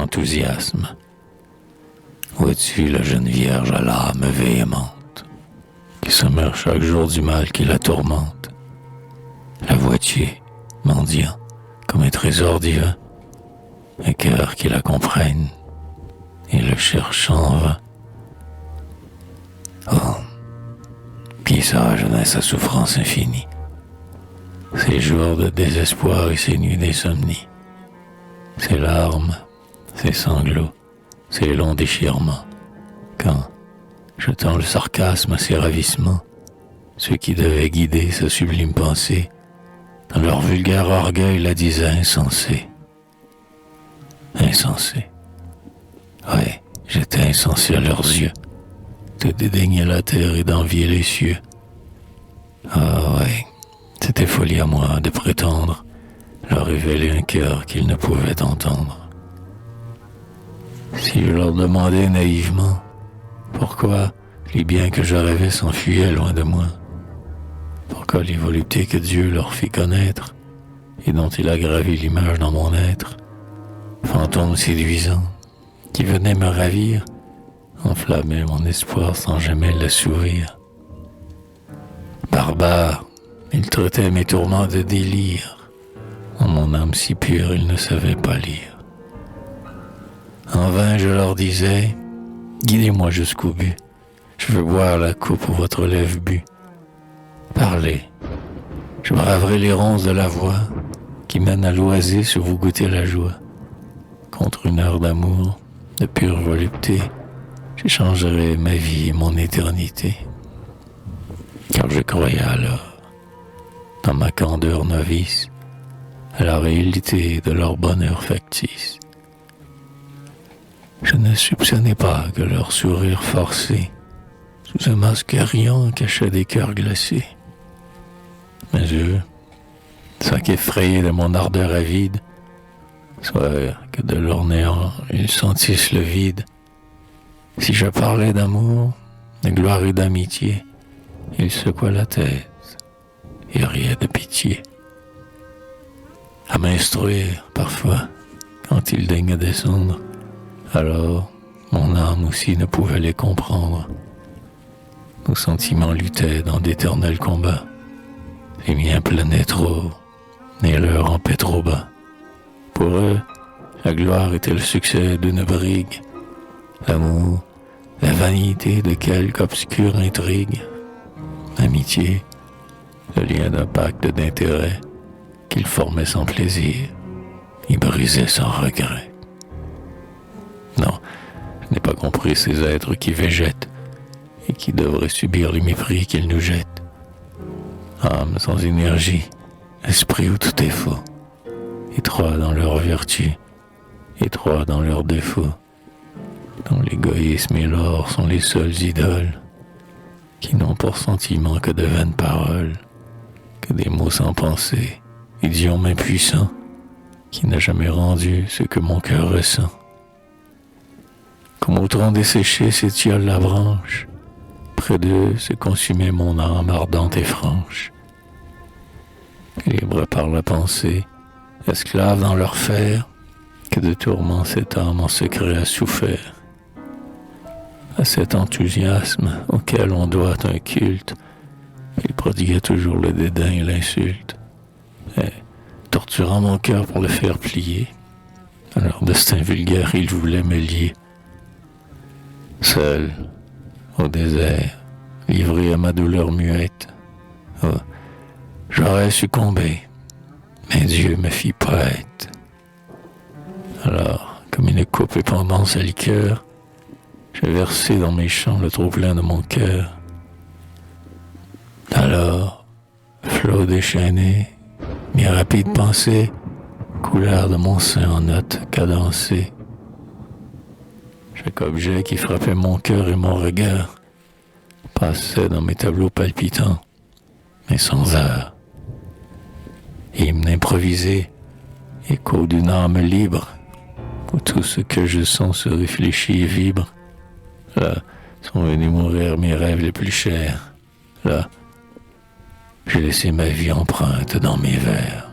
enthousiasme. Vois-tu la jeune vierge à l'âme véhémente, qui se meurt chaque jour du mal qui la tourmente? La vois-tu, mendiant, comme un trésor divin, un cœur qui la comprenne, et le cherchant en vain? Oh, qui sa jeunesse à souffrance infinie, ses jours de désespoir et ses nuits d'insomnie, ses larmes, ses sanglots, ses longs déchirements, quand, jetant le sarcasme à ses ravissements, ceux qui devaient guider sa sublime pensée, dans leur vulgaire orgueil la disaient insensée. Insensée. Ouais, j'étais insensé à leurs yeux, de dédaigner la terre et d'envier les cieux. Ah ouais, c'était folie à moi de prétendre leur révéler un cœur qu'ils ne pouvaient entendre. Si je leur demandais naïvement pourquoi les biens que je rêvais s'enfuyaient loin de moi, pourquoi les voluptés que Dieu leur fit connaître et dont il a gravé l'image dans mon être, fantômes séduisants qui venaient me ravir, enflammaient mon espoir sans jamais l'assouvir. Barbares, ils traitaient mes tourments de délire, en mon âme si pure ils ne savaient pas lire. En vain je leur disais, guidez-moi jusqu'au but, je veux boire la coupe où votre lèvre but. Parlez, je braverai les ronces de la voix qui mènent à l'oasis où vous goûtez la joie. Contre une heure d'amour, de pure volupté, j'échangerai ma vie et mon éternité. Car je croyais alors, dans ma candeur novice, à la réalité de leur bonheur factice. Je ne soupçonnais pas que leur sourire forcé, sous un masque riant, cachait des cœurs glacés. Mais eux, soit qu'effrayés de mon ardeur avide, soit que de leur néant ils sentissent le vide, si je parlais d'amour, de gloire et d'amitié, ils secouaient la tête et riaient de pitié. À m'instruire, parfois, quand ils daignaient descendre, alors mon âme aussi ne pouvait les comprendre. Nos sentiments luttaient dans d'éternels combats. Les miens planaient trop, et leurs rampaient trop bas. Pour eux, la gloire était le succès d'une brigue, l'amour, la vanité de quelque obscure intrigue, l'amitié, le lien d'un pacte d'intérêt qu'ils formaient sans plaisir et brisaient sans regret. Non, je n'ai pas compris ces êtres qui végètent et qui devraient subir les mépris qu'ils nous jettent. Âme sans énergie, esprit où tout est faux, étroits dans leur vertu, étroits dans leurs défauts, dont l'égoïsme et l'or sont les seules idoles, qui n'ont pour sentiment que de vaines paroles, que des mots sans pensée, idiomes impuissants, qui n'a jamais rendu ce que mon cœur ressent. Comme au tronc desséché s'étiole la branche, près d'eux se consumait mon âme ardente et franche. Libre par la pensée, esclave dans leur fer, que de tourments cette âme en secret a souffert. À cet enthousiasme auquel on doit un culte, il prodiguait toujours le dédain et l'insulte, et, torturant mon cœur pour le faire plier, à leur destin vulgaire ils voulaient me lier. Seul, au désert, livré à ma douleur muette, oh, j'aurais succombé, mais Dieu me fit poète. Alors, comme une coupe épandant sa liqueur, j'ai versé dans mes chants le trop-plein de mon cœur. Alors, flot déchaîné, mes rapides pensées coulèrent de mon sein en notes cadencées. Chaque objet qui frappait mon cœur et mon regard passait dans mes tableaux palpitants, mais sans heure. Hymne improvisé, écho d'une âme libre, où tout ce que je sens se réfléchit et vibre. Là sont venus mourir mes rêves les plus chers. Là, j'ai laissé ma vie empreinte dans mes vers.